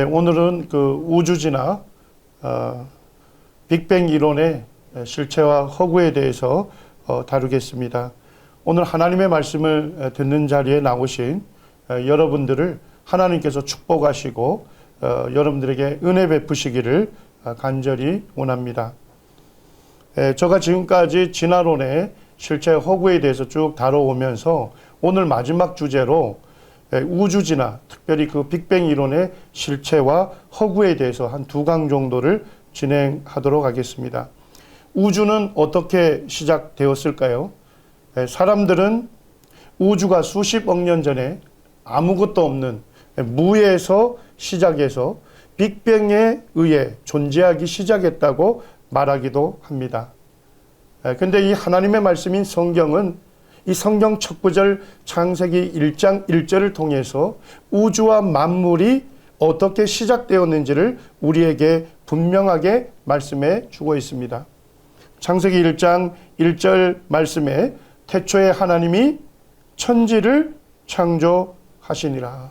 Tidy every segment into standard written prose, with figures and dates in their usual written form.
오늘은 그 우주진화 빅뱅 이론의 실체와 허구에 대해서 다루겠습니다. 오늘 하나님의 말씀을 듣는 자리에 나오신 여러분들을 하나님께서 축복하시고 여러분들에게 은혜 베푸시기를 간절히 원합니다. 제가 지금까지 진화론의 실체 허구에 대해서 쭉 다뤄오면서 오늘 마지막 주제로 우주진화, 특별히 그 빅뱅 이론의 실체와 허구에 대해서 한 2강 정도를 진행하도록 하겠습니다. 우주는 어떻게 시작되었을까요? 사람들은 우주가 수십억 년 전에 아무것도 없는 무에서 시작해서 빅뱅에 의해 존재하기 시작했다고 말하기도 합니다. 근데 이 하나님의 말씀인 성경은 이 성경 첫 구절 창세기 1장 1절을 통해서 우주와 만물이 어떻게 시작되었는지를 우리에게 분명하게 말씀해 주고 있습니다. 창세기 1장 1절 말씀에 태초에 하나님이 천지를 창조하시니라.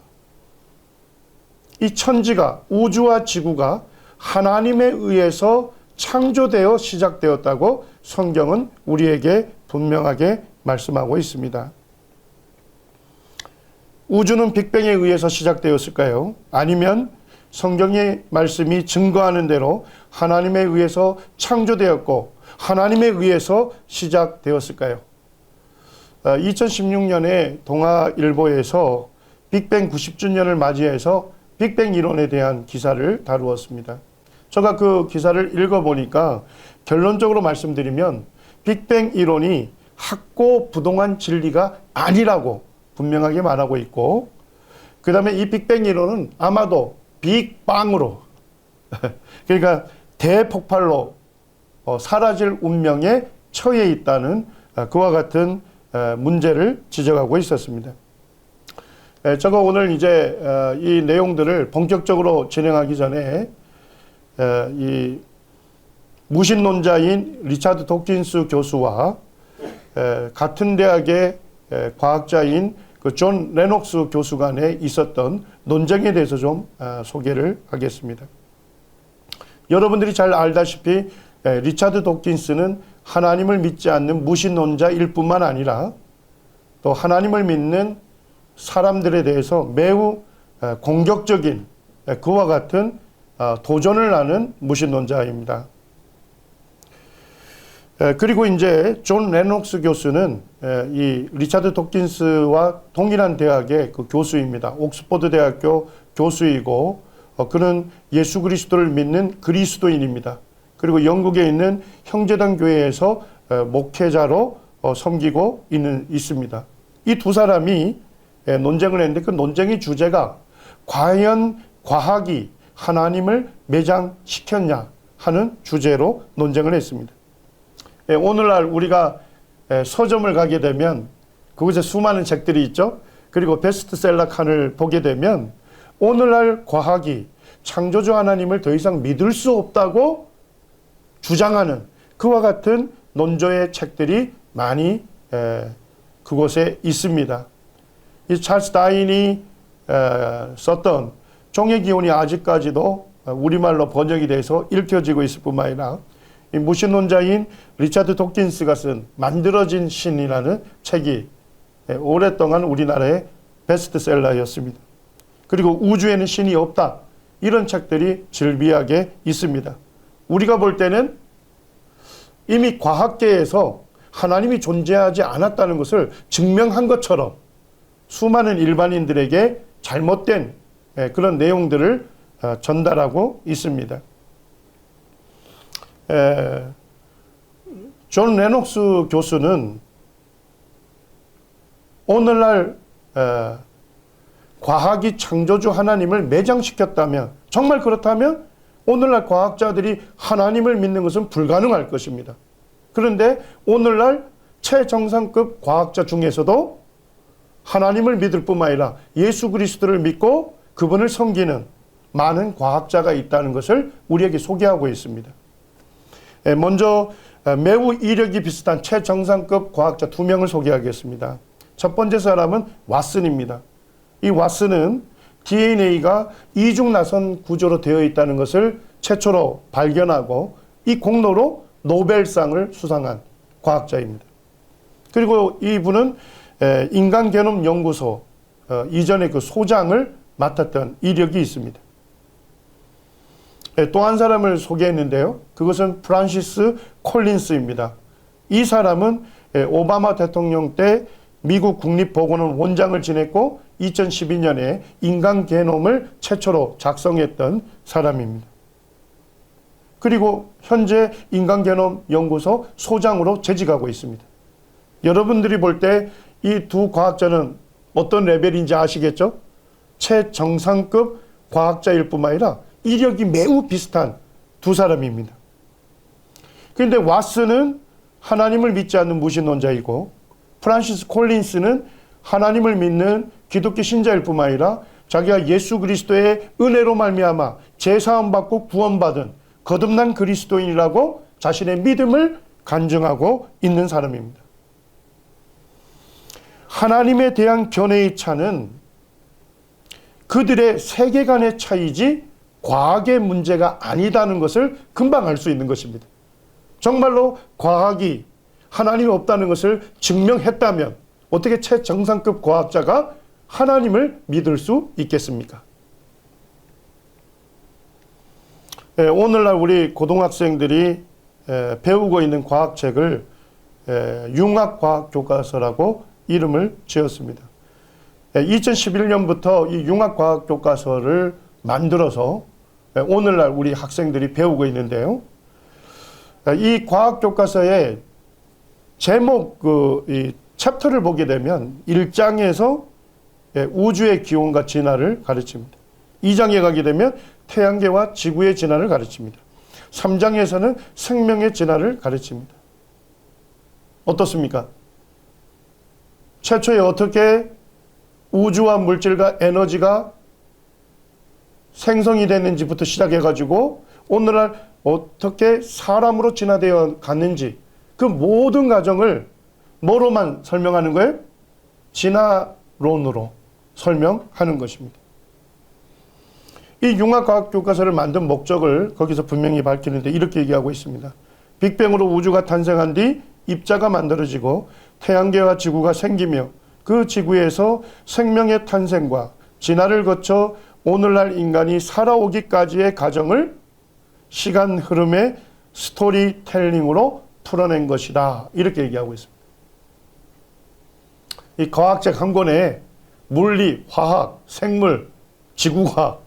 이 천지가, 우주와 지구가 하나님에 의해서 창조되어 시작되었다고 성경은 우리에게 분명하게 말씀하고 있습니다. 우주는 빅뱅에 의해서 시작되었을까요? 아니면 성경의 말씀이 증거하는 대로 하나님에 의해서 창조되었고 하나님에 의해서 시작되었을까요? 2016년에 동아일보에서 빅뱅 90주년을 맞이해서 빅뱅 이론에 대한 기사를 다루었습니다. 제가 그 기사를 읽어보니까 결론적으로 말씀드리면 빅뱅 이론이 학고부동한 진리가 아니라고 분명하게 말하고 있고, 그 다음에 이 빅뱅 이론은 아마도 빅방으로 그러니까 대폭발로 사라질 운명에 처해 있다는 그와 같은 문제를 지적하고 있었습니다. 제가 오늘 이제 이 내용들을 본격적으로 진행하기 전에 이 무신론자인 리차드 도킨스 교수와 같은 대학의 과학자인 그 존 레녹스 교수 간에 있었던 논쟁에 대해서 좀 소개를 하겠습니다. 여러분들이 잘 알다시피 리차드 도킨스는 하나님을 믿지 않는 무신론자일 뿐만 아니라 또 하나님을 믿는 사람들에 대해서 매우 공격적인 그와 같은 도전을 하는 무신론자입니다. 그리고 이제 존 레녹스 교수는 이 리차드 도킨스와 동일한 대학의 그 교수입니다. 옥스퍼드 대학교 교수이고 그는 예수 그리스도를 믿는 그리스도인입니다. 그리고 영국에 있는 형제단 교회에서 목회자로 섬기고 있습니다. 이 두 사람이 논쟁을 했는데 그 논쟁의 주제가 과연 과학이 하나님을 매장시켰냐 하는 주제로 논쟁을 했습니다. 오늘날 우리가 서점을 가게 되면 그곳에 수많은 책들이 있죠. 그리고 베스트셀러 칸을 보게 되면 오늘날 과학이 창조주 하나님을 더 이상 믿을 수 없다고 주장하는 그와 같은 논조의 책들이 많이 그곳에 있습니다. 이 찰스 다윈이 썼던 종의 기원이 아직까지도 우리말로 번역이 돼서 읽혀지고 있을 뿐만 아니라 이 무신론자인 리차드 도킨스가 쓴 만들어진 신이라는 책이 오랫동안 우리나라의 베스트셀러였습니다. 그리고 우주에는 신이 없다. 이런 책들이 즐비하게 있습니다. 우리가 볼 때는 이미 과학계에서 하나님이 존재하지 않았다는 것을 증명한 것처럼 수많은 일반인들에게 잘못된 그런 내용들을 전달하고 있습니다. 존 레녹스 교수는 오늘날 과학이 창조주 하나님을 매장시켰다면, 정말 그렇다면 오늘날 과학자들이 하나님을 믿는 것은 불가능할 것입니다. 그런데 오늘날 최정상급 과학자 중에서도 하나님을 믿을 뿐만 아니라 예수 그리스도를 믿고 그분을 섬기는 많은 과학자가 있다는 것을 우리에게 소개하고 있습니다. 먼저 매우 이력이 비슷한 최정상급 과학자 2명을 소개하겠습니다. 첫 번째 사람은 왓슨입니다. 이 왓슨은 DNA가 이중나선 구조로 되어 있다는 것을 최초로 발견하고 이 공로로 노벨상을 수상한 과학자입니다. 그리고 이분은 인간 게놈 연구소 이전에 그 소장을 맡았던 이력이 있습니다. 또 한 사람을 소개했는데요. 그것은 프란시스 콜린스입니다. 이 사람은 오바마 대통령 때 미국 국립보건원 원장을 지냈고 2012년에 인간 게놈을 최초로 작성했던 사람입니다. 그리고 현재 인간 게놈 연구소 소장으로 재직하고 있습니다. 여러분들이 볼 때 이 두 과학자는 어떤 레벨인지 아시겠죠? 최정상급 과학자일 뿐만 아니라 이력이 매우 비슷한 두 사람입니다. 그런데 왓슨은 하나님을 믿지 않는 무신론자이고 프란시스 콜린스는 하나님을 믿는 기독교 신자일 뿐만 아니라 자기가 예수 그리스도의 은혜로 말미암아 제사함 받고 구원받은 거듭난 그리스도인이라고 자신의 믿음을 간증하고 있는 사람입니다. 하나님에 대한 견해의 차는 그들의 세계관의 차이지 과학의 문제가 아니다는 것을 금방 알 수 있는 것입니다. 정말로 과학이 하나님이 없다는 것을 증명했다면 어떻게 최정상급 과학자가 하나님을 믿을 수 있겠습니까? 오늘날 우리 고등학생들이 배우고 있는 과학책을 융합과학교과서라고 이름을 지었습니다. 2011년부터 이 융합과학교과서를 만들어서 오늘날 우리 학생들이 배우고 있는데요. 이 과학교과서의 제목, 이 챕터를 보게 되면 1장에서 우주의 기원과 진화를 가르칩니다. 2장에 가게 되면 태양계와 지구의 진화를 가르칩니다. 3장에서는 생명의 진화를 가르칩니다. 어떻습니까? 최초에 어떻게 우주와 물질과 에너지가 생성이 됐는지부터 시작해가지고 오늘날 어떻게 사람으로 진화되어 갔는지 그 모든 과정을 뭐로만 설명하는 거예요? 진화론으로 설명하는 것입니다. 이 융합과학교과서를 만든 목적을 거기서 분명히 밝히는데 이렇게 얘기하고 있습니다. 빅뱅으로 우주가 탄생한 뒤 입자가 만들어지고 태양계와 지구가 생기며 그 지구에서 생명의 탄생과 진화를 거쳐 오늘날 인간이 살아오기까지의 과정을 시간 흐름의 스토리텔링으로 풀어낸 것이다. 이렇게 얘기하고 있습니다. 이 과학책 한 권에 물리, 화학, 생물, 지구과학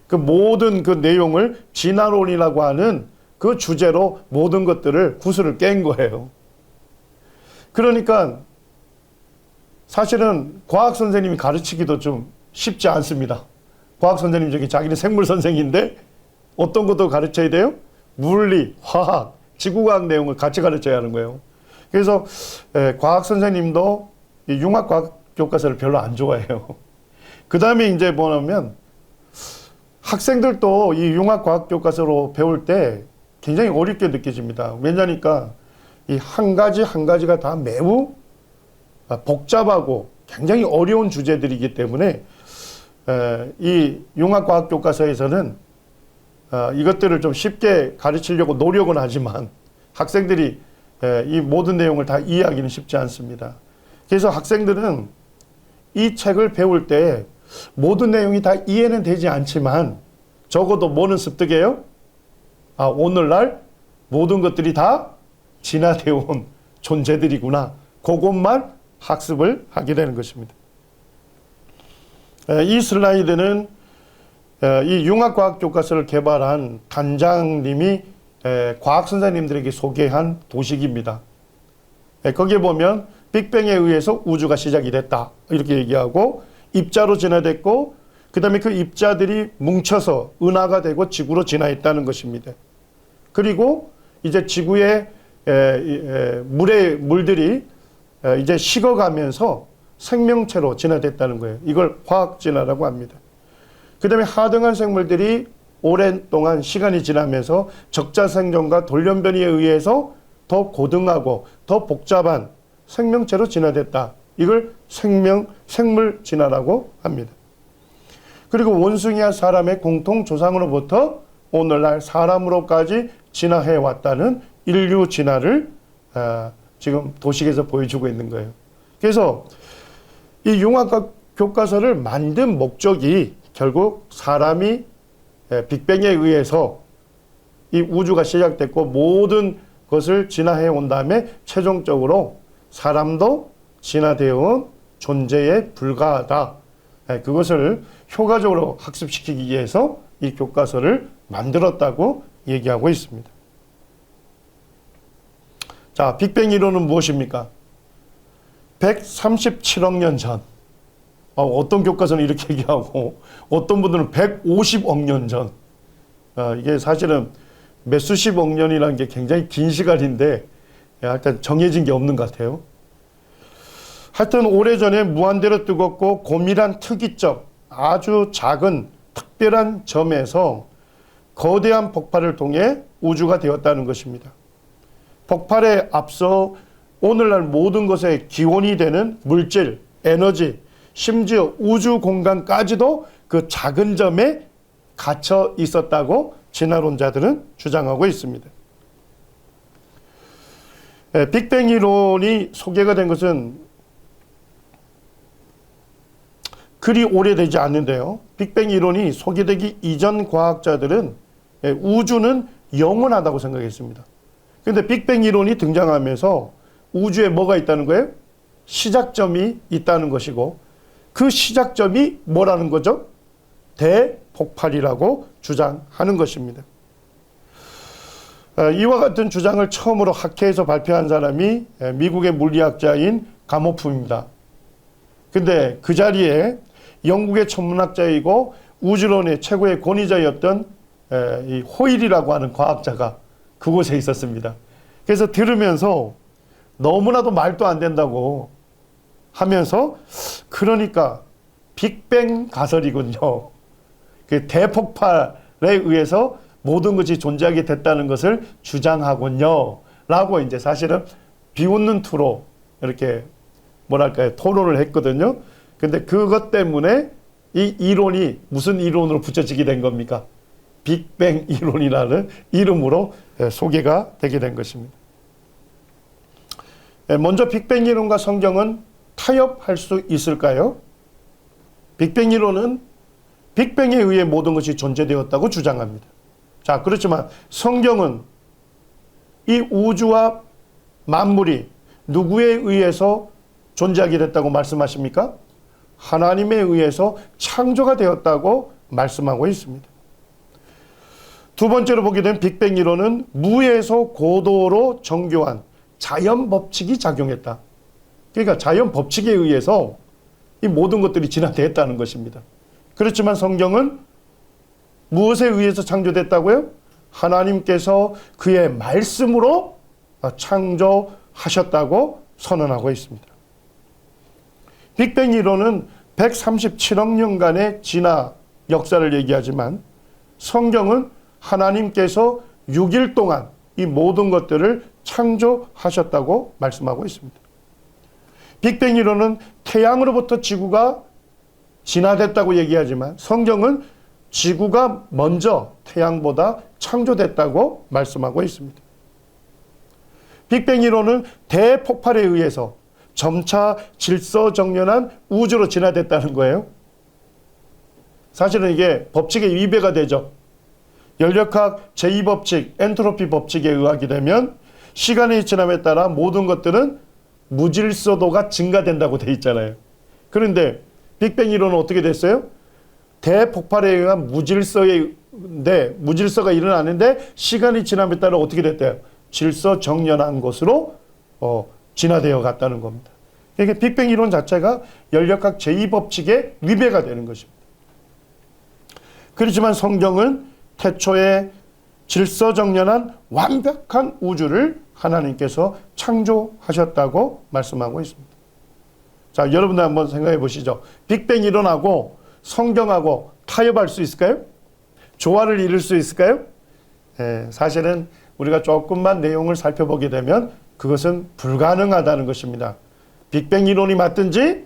그 모든 그 내용을 진화론이라고 하는 그 주제로 모든 것들을 구슬을 깬 거예요. 그러니까 사실은 과학 선생님이 가르치기도 좀 쉽지 않습니다. 과학 선생님 중에 자기는 생물 선생인데 어떤 것도 가르쳐야 돼요? 물리, 화학, 지구과학 내용을 같이 가르쳐야 하는 거예요. 그래서 과학 선생님도 이 융합과학 교과서를 별로 안 좋아해요. 그 다음에 이제 뭐냐면 학생들도 이 융합과학 교과서로 배울 때 굉장히 어렵게 느껴집니다. 왜냐니까 이 한 가지 한 가지가 다 매우 복잡하고 굉장히 어려운 주제들이기 때문에 이 융합과학 교과서에서는 이것들을 좀 쉽게 가르치려고 노력은 하지만 학생들이 이 모든 내용을 다 이해하기는 쉽지 않습니다. 그래서 학생들은 이 책을 배울 때 모든 내용이 다 이해는 되지 않지만 적어도 뭐는 습득해요? 오늘날 모든 것들이 다 진화되어 온 존재들이구나. 그것만 학습을 하게 되는 것입니다. 이 슬라이드는 이 융합과학 교과서를 개발한 단장님이 과학 선생님들에게 소개한 도식입니다. 거기에 보면 빅뱅에 의해서 우주가 시작이 됐다. 이렇게 얘기하고 입자로 진화됐고 그 다음에 그 입자들이 뭉쳐서 은하가 되고 지구로 진화했다는 것입니다. 그리고 이제 지구의 물들이 이제 식어가면서 생명체로 진화됐다는 거예요. 이걸 화학진화라고 합니다. 그 다음에 하등한 생물들이 오랜 동안 시간이 지나면서 적자생존과 돌연변이에 의해서 더 고등하고 더 복잡한 생명체로 진화됐다. 이걸 생물 진화라고 합니다. 그리고 원숭이와 사람의 공통 조상으로부터 오늘날 사람으로까지 진화해 왔다는 인류 진화를 지금 도식에서 보여주고 있는 거예요. 그래서 이 융합 교과서를 만든 목적이 결국 사람이 빅뱅에 의해서 이 우주가 시작됐고 모든 것을 진화해 온 다음에 최종적으로 사람도 진화되어 온 존재에 불과하다. 그것을 효과적으로 학습시키기 위해서 이 교과서를 만들었다고 얘기하고 있습니다. 자, 빅뱅 이론은 무엇입니까? 137억 년 전. 어떤 교과서는 이렇게 얘기하고 어떤 분들은 150억 년 전. 이게 사실은 몇 수십억 년이라는 게 굉장히 긴 시간인데 약간 정해진 게 없는 것 같아요. 하여튼 오래전에 무한대로 뜨겁고 고밀한 특이적 아주 작은 특별한 점에서 거대한 폭발을 통해 우주가 되었다는 것입니다. 폭발에 앞서 오늘날 모든 것의 기원이 되는 물질, 에너지, 심지어 우주 공간까지도 그 작은 점에 갇혀 있었다고 진화론자들은 주장하고 있습니다. 빅뱅 이론이 소개가 된 것은 그리 오래되지 않는데요. 빅뱅 이론이 소개되기 이전 과학자들은 우주는 영원하다고 생각했습니다. 그런데 빅뱅 이론이 등장하면서 우주에 뭐가 있다는 거예요? 시작점이 있다는 것이고 그 시작점이 뭐라는 거죠? 대폭발이라고 주장하는 것입니다. 이와 같은 주장을 처음으로 학회에서 발표한 사람이 미국의 물리학자인 가모프입니다. 근데 그 자리에 영국의 천문학자이고 우주론의 최고의 권위자였던 이 호일이라고 하는 과학자가 그곳에 있었습니다. 그래서 들으면서 너무나도 말도 안 된다고 하면서 그러니까 빅뱅 가설이군요. 그 대폭발에 의해서 모든 것이 존재하게 됐다는 것을 주장하군요. 라고 이제 사실은 비웃는 투로 이렇게 뭐랄까요 토론을 했거든요. 근데 그것 때문에 이 이론이 무슨 이론으로 붙여지게 된 겁니까? 빅뱅 이론이라는 이름으로 소개가 되게 된 것입니다. 먼저 빅뱅 이론과 성경은 타협할 수 있을까요? 빅뱅 이론은 빅뱅에 의해 모든 것이 존재되었다고 주장합니다. 자, 그렇지만 성경은 이 우주와 만물이 누구에 의해서 존재하게 됐다고 말씀하십니까? 하나님에 의해서 창조가 되었다고 말씀하고 있습니다. 두 번째로 보게 된 빅뱅 이론은 무에서 고도로 정교한 자연 법칙이 작용했다. 그러니까 자연 법칙에 의해서 이 모든 것들이 진화되었다는 것입니다. 그렇지만 성경은 무엇에 의해서 창조됐다고요? 하나님께서 그의 말씀으로 창조하셨다고 선언하고 있습니다. 빅뱅 이론은 137억 년간의 진화 역사를 얘기하지만 성경은 하나님께서 6일 동안 이 모든 것들을 창조하셨다고 말씀하고 있습니다. 빅뱅 이론은 태양으로부터 지구가 진화됐다고 얘기하지만 성경은 지구가 먼저 태양보다 창조됐다고 말씀하고 있습니다. 빅뱅 이론은 대폭발에 의해서 점차 질서정연한 우주로 진화됐다는 거예요. 사실은 이게 법칙의 위배가 되죠. 연력학 제2법칙, 엔트로피 법칙에 의하게 되면 시간이 지남에 따라 모든 것들은 무질서도가 증가된다고 돼 있잖아요. 그런데 빅뱅 이론은 어떻게 됐어요? 대폭발에 의한 무질서가 일어나는데 시간이 지남에 따라 어떻게 됐대요? 질서정연한 것으로 진화되어 갔다는 겁니다. 이게 빅뱅 이론 자체가 연력학 제2법칙의 위배가 되는 것입니다. 그렇지만 성경은 태초에 질서정연한 완벽한 우주를 하나님께서 창조하셨다고 말씀하고 있습니다. 자, 여러분들 한번 생각해 보시죠. 빅뱅 이론하고 성경하고 타협할 수 있을까요? 조화를 이룰 수 있을까요? 사실은 우리가 조금만 내용을 살펴보게 되면 그것은 불가능하다는 것입니다. 빅뱅 이론이 맞든지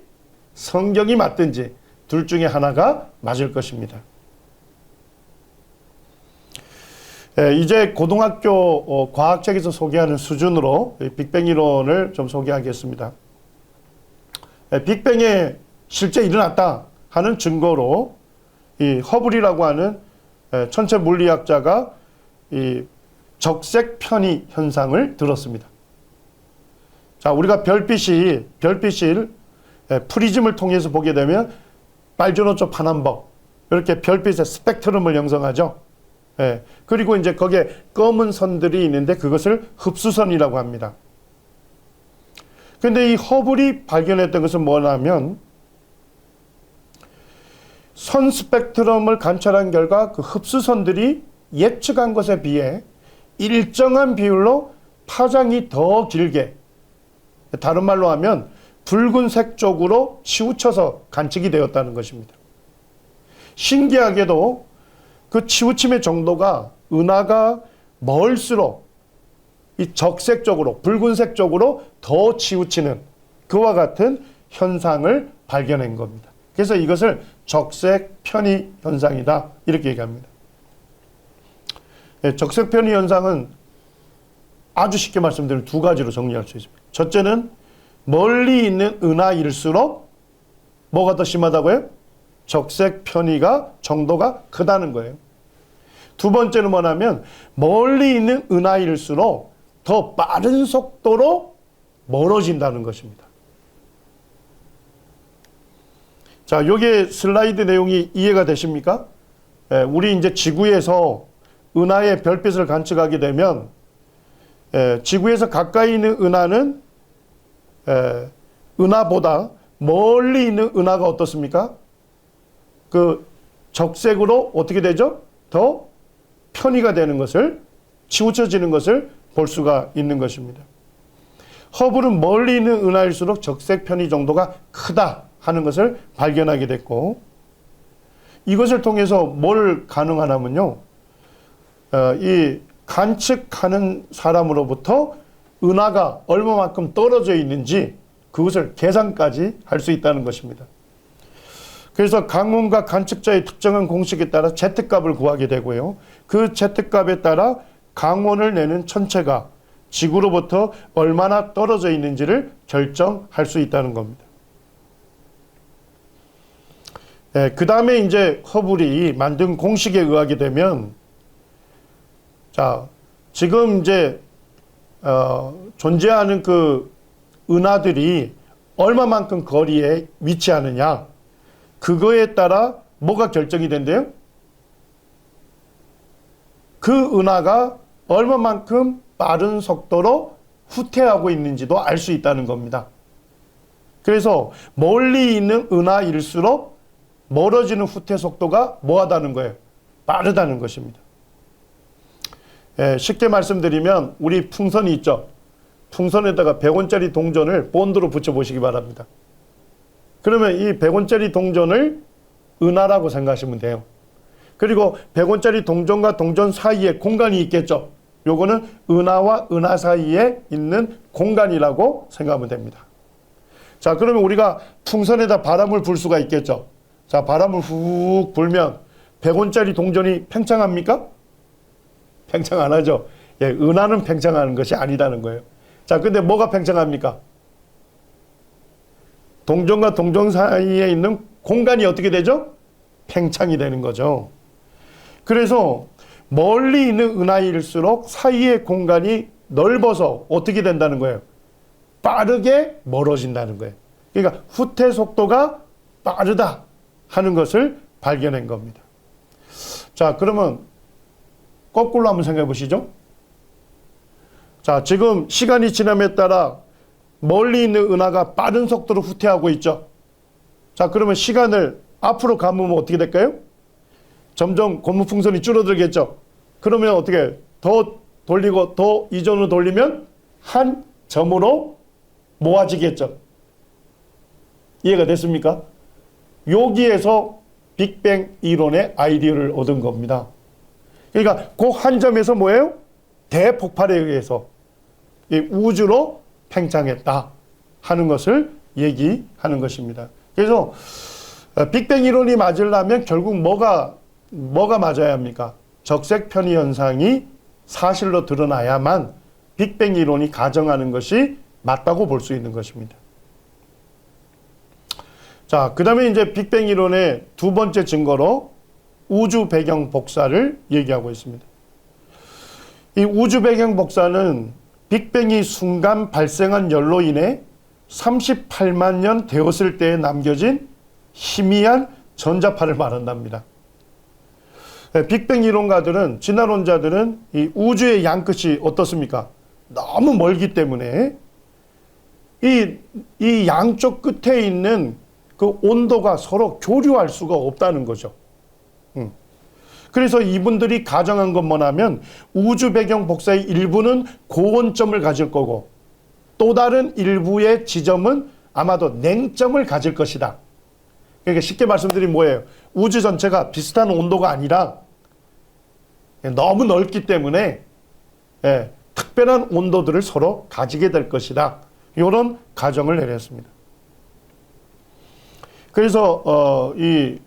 성경이 맞든지 둘 중에 하나가 맞을 것입니다. 이제 고등학교 과학책에서 소개하는 수준으로 빅뱅 이론을 좀 소개하겠습니다. 빅뱅에 실제 일어났다 하는 증거로 이 허블이라고 하는 천체 물리학자가 이 적색 편의 현상을 들었습니다. 자, 우리가 별빛을 프리즘을 통해서 보게 되면 빨주노초 파남보 이렇게 별빛의 스펙트럼을 형성하죠. 그리고 이제 거기에 검은 선들이 있는데 그것을 흡수선이라고 합니다. 근데 이 허블이 발견했던 것은 뭐냐면 선 스펙트럼을 관찰한 결과 그 흡수선들이 예측한 것에 비해 일정한 비율로 파장이 더 길게, 다른 말로 하면 붉은색 쪽으로 치우쳐서 관측이 되었다는 것입니다. 신기하게도 그 치우침의 정도가 은하가 멀수록 이 적색 쪽으로, 붉은색 쪽으로 더 치우치는 그와 같은 현상을 발견한 겁니다. 그래서 이것을 적색 편의 현상이다 이렇게 얘기합니다. 적색 편의 현상은 아주 쉽게 말씀드리면 두 가지로 정리할 수 있습니다. 첫째는 멀리 있는 은하일수록 뭐가 더 심하다고요? 적색 편의가 정도가 크다는 거예요. 두 번째는 뭐냐면 멀리 있는 은하일수록 더 빠른 속도로 멀어진다는 것입니다. 자, 요게 슬라이드 내용이 이해가 되십니까? 우리 이제 지구에서 은하의 별빛을 관측하게 되면 지구에서 가까이 있는 은하는 은하보다 멀리 있는 은하가 어떻습니까? 그 적색으로 어떻게 되죠? 더 편의가 되는 것을, 치우쳐지는 것을 볼 수가 있는 것입니다. 허블은 멀리 있는 은하일수록 적색 편의 정도가 크다 하는 것을 발견하게 됐고, 이것을 통해서 뭘 가능하냐면요, 이 관측하는 사람으로부터 은하가 얼마만큼 떨어져 있는지 그것을 계산까지 할 수 있다는 것입니다. 그래서 강원과 관측자의 특정한 공식에 따라 Z값을 구하게 되고요. 그 Z값에 따라 강원을 내는 천체가 지구로부터 얼마나 떨어져 있는지를 결정할 수 있다는 겁니다. 그 다음에 이제 허블이 만든 공식에 의하게 되면, 자, 지금 이제 존재하는 그 은하들이 얼마만큼 거리에 위치하느냐, 그거에 따라 뭐가 결정이 된대요? 그 은하가 얼마만큼 빠른 속도로 후퇴하고 있는지도 알 수 있다는 겁니다. 그래서 멀리 있는 은하일수록 멀어지는 후퇴 속도가 뭐하다는 거예요? 빠르다는 것입니다. 쉽게 말씀드리면 우리 풍선이 있죠. 풍선에다가 100원짜리 동전을 본드로 붙여보시기 바랍니다. 그러면 이 100원짜리 동전을 은하라고 생각하시면 돼요. 그리고 100원짜리 동전과 동전 사이에 공간이 있겠죠. 요거는 은하와 은하 사이에 있는 공간이라고 생각하면 됩니다. 자, 그러면 우리가 풍선에다 바람을 불 수가 있겠죠. 자, 바람을 훅 불면 100원짜리 동전이 팽창합니까? 팽창 안 하죠. 은하는 팽창하는 것이 아니라는 거예요. 자, 근데 뭐가 팽창합니까? 동전과 동전 사이에 있는 공간이 어떻게 되죠? 팽창이 되는 거죠. 그래서 멀리 있는 은하일수록 사이의 공간이 넓어서 어떻게 된다는 거예요? 빠르게 멀어진다는 거예요. 그러니까 후퇴 속도가 빠르다 하는 것을 발견한 겁니다. 자, 그러면 거꾸로 한번 생각해 보시죠. 자, 지금 시간이 지남에 따라 멀리 있는 은하가 빠른 속도로 후퇴하고 있죠. 자, 그러면 시간을 앞으로 가면 어떻게 될까요? 점점 고무풍선이 줄어들겠죠. 그러면 어떻게 더 돌리고 더 이전으로 돌리면 한 점으로 모아지겠죠. 이해가 됐습니까? 여기에서 빅뱅 이론의 아이디어를 얻은 겁니다. 그러니까 그 한 점에서 뭐예요? 대폭발에 의해서 이 우주로 팽창했다 하는 것을 얘기하는 것입니다. 그래서 빅뱅 이론이 맞으려면 결국 뭐가 맞아야 합니까? 적색 편의 현상이 사실로 드러나야만 빅뱅 이론이 가정하는 것이 맞다고 볼 수 있는 것입니다. 자, 그 다음에 이제 빅뱅 이론의 두 번째 증거로 우주 배경 복사를 얘기하고 있습니다. 이 우주 배경 복사는 빅뱅이 순간 발생한 열로 인해 38만 년 되었을 때에 남겨진 희미한 전자파를 말한답니다. 빅뱅 이론가들은, 진화론자들은 이 우주의 양끝이 어떻습니까? 너무 멀기 때문에 이 양쪽 끝에 있는 그 온도가 서로 교류할 수가 없다는 거죠. 그래서 이분들이 가정한 건 뭐냐면 우주 배경 복사의 일부는 고온점을 가질 거고 또 다른 일부의 지점은 아마도 냉점을 가질 것이다. 그러니까 쉽게 말씀드리면 뭐예요? 우주 전체가 비슷한 온도가 아니라 너무 넓기 때문에 특별한 온도들을 서로 가지게 될 것이다. 이런 가정을 내렸습니다. 그래서 이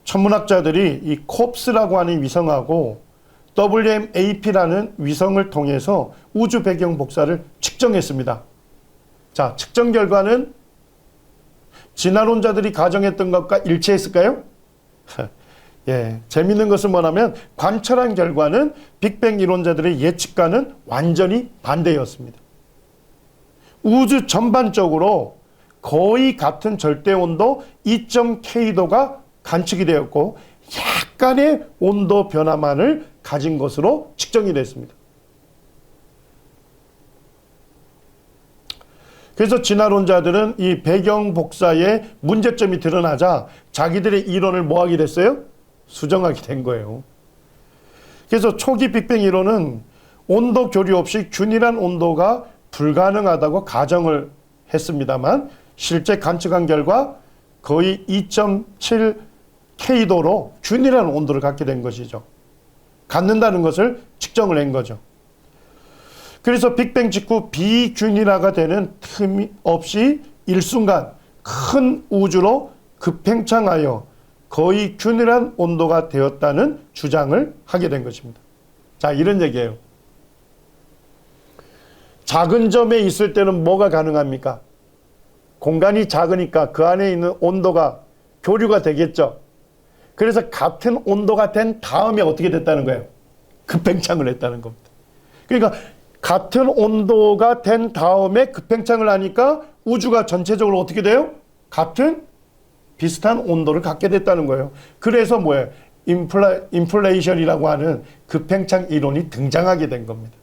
천문학자들이 이 콥스라고 하는 위성하고 WMAP라는 위성을 통해서 우주 배경 복사를 측정했습니다. 자, 측정 결과는 진화론자들이 가정했던 것과 일치했을까요? 예, 재밌는 것은 뭐냐면 관찰한 결과는 빅뱅 이론자들의 예측과는 완전히 반대였습니다. 우주 전반적으로 거의 같은 절대온도 2.K도가 관측이 되었고 약간의 온도 변화만을 가진 것으로 측정이 됐습니다. 그래서 진화론자들은 이 배경 복사에 문제점이 드러나자 자기들의 이론을 뭐 하게 됐어요? 수정하게 된 거예요. 그래서 초기 빅뱅 이론은 온도 교류 없이 균일한 온도가 불가능하다고 가정을 했습니다만 실제 관측한 결과 거의 2.7K도로 균일한 온도를 갖게 된 것이죠. 갖는다는 것을 측정을 한 거죠. 그래서 빅뱅 직후 비균일화가 되는 틈이 없이 일순간 큰 우주로 급팽창하여 거의 균일한 온도가 되었다는 주장을 하게 된 것입니다. 자, 이런 얘기예요. 작은 점에 있을 때는 뭐가 가능합니까? 공간이 작으니까 그 안에 있는 온도가 교류가 되겠죠. 그래서 같은 온도가 된 다음에 어떻게 됐다는 거예요? 급팽창을 했다는 겁니다. 그러니까 같은 온도가 된 다음에 급팽창을 하니까 우주가 전체적으로 어떻게 돼요? 같은 비슷한 온도를 갖게 됐다는 거예요. 그래서 뭐예요? 인플레이션이라고 하는 급팽창 이론이 등장하게 된 겁니다.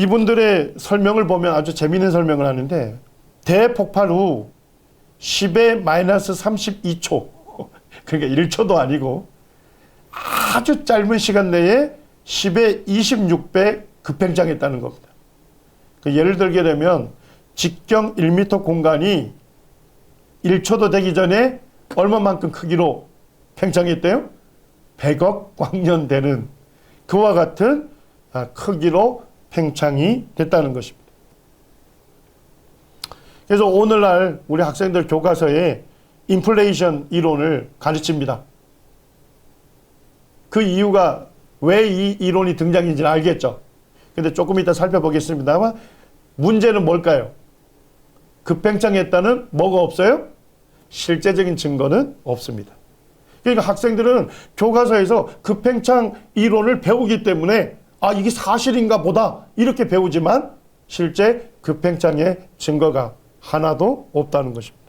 이분들의 설명을 보면 아주 재미있는 설명을 하는데 대폭발 후 10의 마이너스 32초 그러니까 1초도 아니고 아주 짧은 시간 내에 10의 26배 급팽창했다는 겁니다. 예를 들게 되면 직경 1m 공간이 1초도 되기 전에 얼마만큼 크기로 팽창했대요? 100억 광년 되는 그와 같은 크기로 팽창이 됐다는 것입니다. 그래서 오늘날 우리 학생들 교과서에 인플레이션 이론을 가르칩니다. 그 이유가 왜 이 이론이 등장인지는 알겠죠. 근데 조금 이따 살펴보겠습니다만 문제는 뭘까요? 급팽창했다는 뭐가 없어요? 실제적인 증거는 없습니다. 그러니까 학생들은 교과서에서 급팽창 이론을 배우기 때문에 이게 사실인가 보다 이렇게 배우지만 실제 급팽창의 증거가 하나도 없다는 것입니다.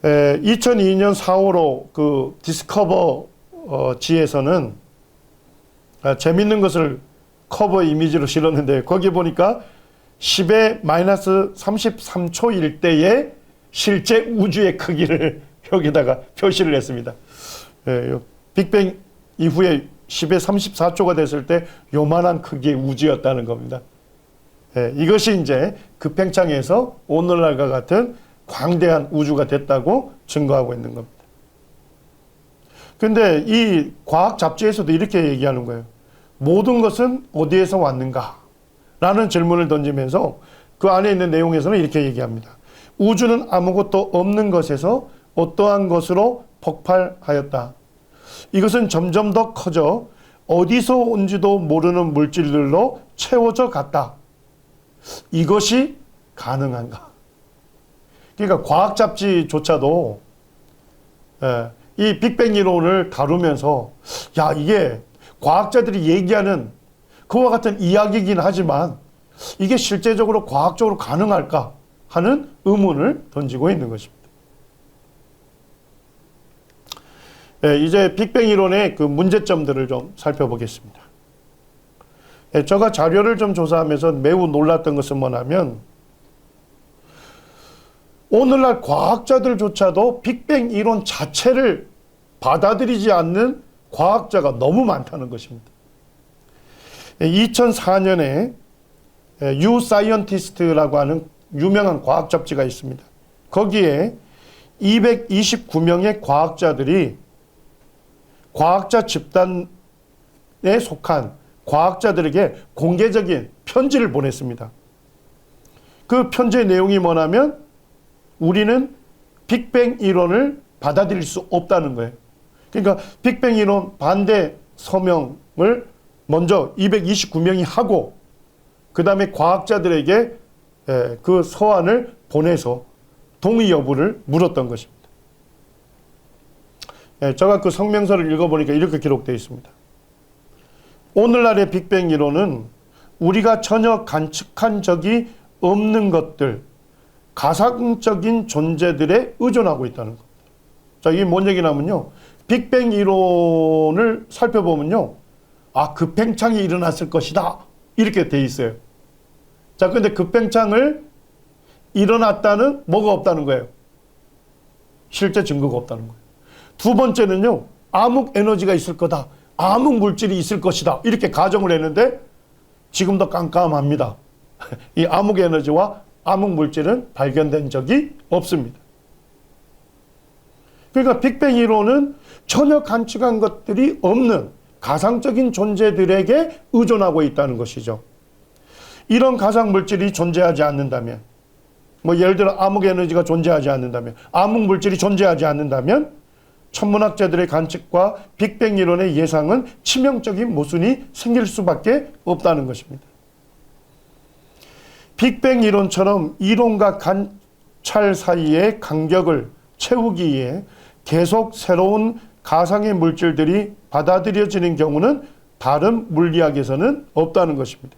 2002년 4월호 그 디스커버지에서는 재밌는 것을 커버 이미지로 실었는데 거기 보니까 10의 마이너스 33초일 때의 실제 우주의 크기를 여기다가 표시를 했습니다. 빅뱅 이후에 10의 34초가 됐을 때 요만한 크기의 우주였다는 겁니다. 이것이 이제 급팽창에서 오늘날과 같은 광대한 우주가 됐다고 증거하고 있는 겁니다. 근데 이 과학 잡지에서도 이렇게 얘기하는 거예요. 모든 것은 어디에서 왔는가? 라는 질문을 던지면서 그 안에 있는 내용에서는 이렇게 얘기합니다. 우주는 아무것도 없는 것에서 어떠한 것으로 폭발하였다. 이것은 점점 더 커져 어디서 온지도 모르는 물질들로 채워져 갔다. 이것이 가능한가? 그러니까 과학 잡지조차도 이 빅뱅 이론을 다루면서 야, 이게 과학자들이 얘기하는 그와 같은 이야기이긴 하지만 이게 실제적으로 과학적으로 가능할까 하는 의문을 던지고 있는 것입니다. 이제 빅뱅 이론의 그 문제점들을 좀 살펴보겠습니다. 제가 자료를 좀 조사하면서 매우 놀랐던 것은 뭐냐면 오늘날 과학자들조차도 빅뱅 이론 자체를 받아들이지 않는 과학자가 너무 많다는 것입니다. 2004년에 유 사이언티스트라고 하는 유명한 과학 잡지가 있습니다. 거기에 229명의 과학자들이 과학자 집단에 속한 과학자들에게 공개적인 편지를 보냈습니다. 그 편지의 내용이 뭐냐면 우리는 빅뱅 이론을 받아들일 수 없다는 거예요. 그러니까 빅뱅 이론 반대 서명을 먼저 229명이 하고 그 다음에 과학자들에게 그 서한을 보내서 동의 여부를 물었던 것입니다. 제가 그 성명서를 읽어보니까 이렇게 기록되어 있습니다. 오늘날의 빅뱅 이론은 우리가 전혀 관측한 적이 없는 것들, 가상적인 존재들에 의존하고 있다는 겁니다. 자, 이게 뭔 얘기냐면요. 빅뱅 이론을 살펴보면요. 아, 급팽창이 일어났을 것이다. 이렇게 돼 있어요. 자, 근데 급팽창을 일어났다는 뭐가 없다는 거예요? 실제 증거가 없다는 거예요. 두 번째는요. 암흑 에너지가 있을 거다. 암흑 물질이 있을 것이다. 이렇게 가정을 했는데 지금도 깜깜합니다. 이 암흑 에너지와 암흑 물질은 발견된 적이 없습니다. 그러니까 빅뱅 이론은 전혀 관측한 것들이 없는 가상적인 존재들에게 의존하고 있다는 것이죠. 이런 가상 물질이 존재하지 않는다면, 뭐 예를 들어 암흑 에너지가 존재하지 않는다면, 암흑 물질이 존재하지 않는다면 천문학자들의 관측과 빅뱅 이론의 예상은 치명적인 모순이 생길 수밖에 없다는 것입니다. 빅뱅 이론처럼 이론과 관찰 사이의 간격을 채우기 위해 계속 새로운 가상의 물질들이 받아들여지는 경우는 다른 물리학에서는 없다는 것입니다.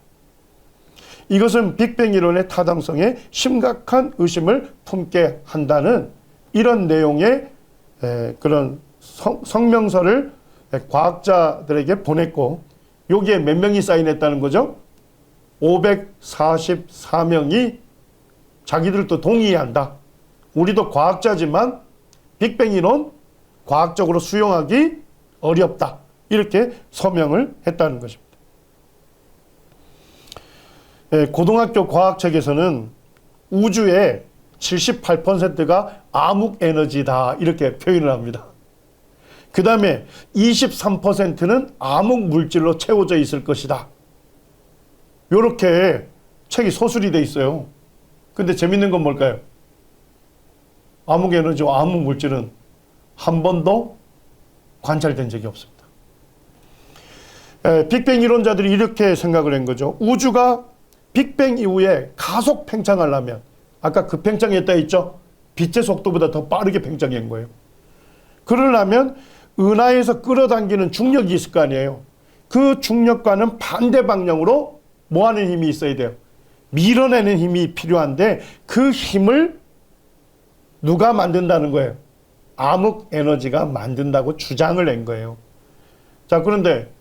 이것은 빅뱅 이론의 타당성에 심각한 의심을 품게 한다는 이런 내용의 그런 성명서를 과학자들에게 보냈고 여기에 몇 명이 사인했다는 거죠? 544명이 자기들도 동의한다. 우리도 과학자지만 빅뱅 이론 과학적으로 수용하기 어렵다. 이렇게 서명을 했다는 것입니다. 고등학교 과학책에서는 우주의 78%가 암흑 에너지다. 이렇게 표현을 합니다. 그 다음에 23%는 암흑 물질로 채워져 있을 것이다. 이렇게 책이 서술이 돼 있어요. 근데 재밌는 건 뭘까요? 암흑 에너지와 암흑 물질은 한 번도 관찰된 적이 없습니다. 빅뱅 이론자들이 이렇게 생각을 한 거죠. 우주가 빅뱅 이후에 가속 팽창하려면 아까 급팽창했다 했죠? 빛의 속도보다 더 빠르게 팽창한 거예요. 그러려면 은하에서 끌어당기는 중력이 있을 거 아니에요. 그 중력과는 반대 방향으로 뭐 하는 힘이 있어야 돼요? 밀어내는 힘이 필요한데 그 힘을 누가 만든다는 거예요? 암흑 에너지가 만든다고 주장을 한 거예요. 자, 그런데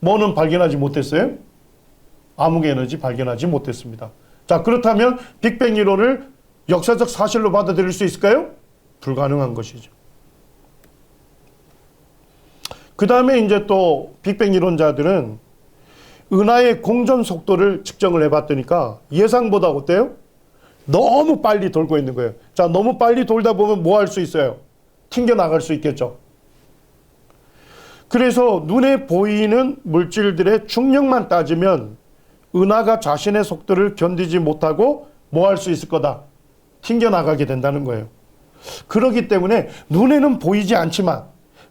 뭐는 발견하지 못했어요? 암흑 에너지 발견하지 못했습니다. 자, 그렇다면 빅뱅 이론을 역사적 사실로 받아들일 수 있을까요? 불가능한 것이죠. 그 다음에 이제 또 빅뱅 이론자들은 은하의 공전 속도를 측정을 해봤더니까 예상보다 어때요? 너무 빨리 돌고 있는 거예요. 자, 너무 빨리 돌다 보면 뭐 할 수 있어요? 튕겨나갈 수 있겠죠. 그래서 눈에 보이는 물질들의 중력만 따지면 은하가 자신의 속도를 견디지 못하고 뭐 할 수 있을 거다? 튕겨나가게 된다는 거예요. 그렇기 때문에 눈에는 보이지 않지만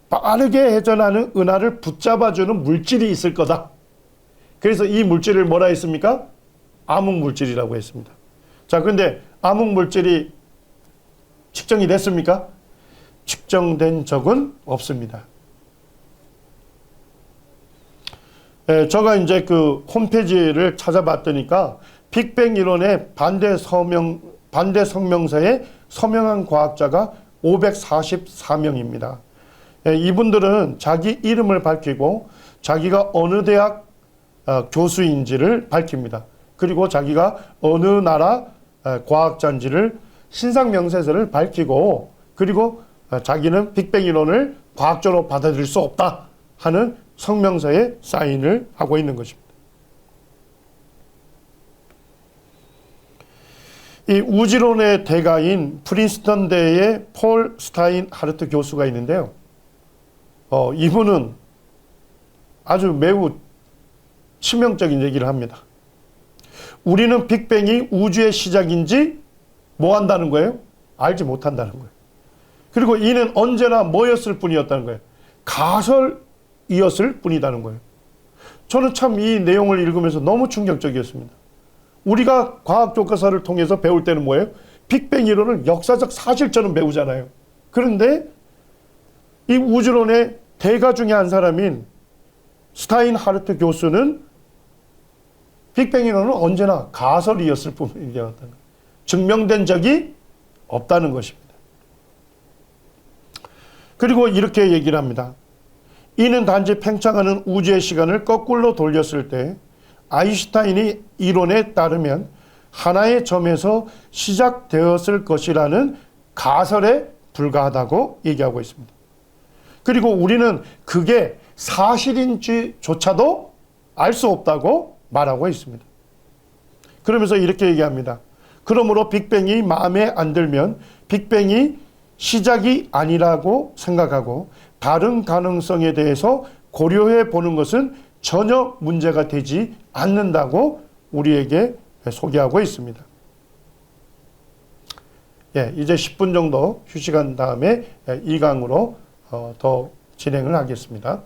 빠르게 회전하는 은하를 붙잡아주는 물질이 있을 거다. 그래서 이 물질을 뭐라 했습니까? 암흑물질이라고 했습니다. 자, 그런데 암흑물질이 측정이 됐습니까? 측정된 적은 없습니다. 제가 이제 그 홈페이지를 찾아봤더니까 빅뱅 이론의 반대 성명서에 서명한 과학자가 544명입니다. 이분들은 자기 이름을 밝히고 자기가 어느 대학 교수인지를 밝힙니다. 그리고 자기가 어느 나라 과학자인지를 신상명세서를 밝히고, 그리고 자기는 빅뱅 이론을 과학적으로 받아들일 수 없다 하는 성명서에 사인을 하고 있는 것입니다. 이 우주론의 대가인 프린스턴대의 폴 스타인 하르트 교수가 있는데요. 이분은 아주 매우 치명적인 얘기를 합니다. 우리는 빅뱅이 우주의 시작인지 뭐 한다는 거예요? 알지 못한다는 거예요. 그리고 이는 언제나 뭐였을 뿐이었다는 거예요? 가설이었을 뿐이라는 거예요. 저는 참 이 내용을 읽으면서 너무 충격적이었습니다. 우리가 과학 교과서를 통해서 배울 때는 뭐예요? 빅뱅 이론을 역사적 사실처럼 배우잖아요. 그런데 이 우주론의 대가 중에 한 사람인 스타인 하르트 교수는 빅뱅 이론은 언제나 가설이었을 뿐이었다는 거예요. 증명된 적이 없다는 것입니다. 그리고 이렇게 얘기를 합니다. 이는 단지 팽창하는 우주의 시간을 거꾸로 돌렸을 때 아인슈타인의 이론에 따르면 하나의 점에서 시작되었을 것이라는 가설에 불과하다고 얘기하고 있습니다. 그리고 우리는 그게 사실인지조차도 알 수 없다고 말하고 있습니다. 그러면서 이렇게 얘기합니다. 그러므로 빅뱅이 마음에 안 들면 빅뱅이 시작이 아니라고 생각하고 다른 가능성에 대해서 고려해 보는 것은 전혀 문제가 되지 않는다고 우리에게 소개하고 있습니다. 이제 10분 정도 휴식한 다음에 이 강으로 더 진행을 하겠습니다.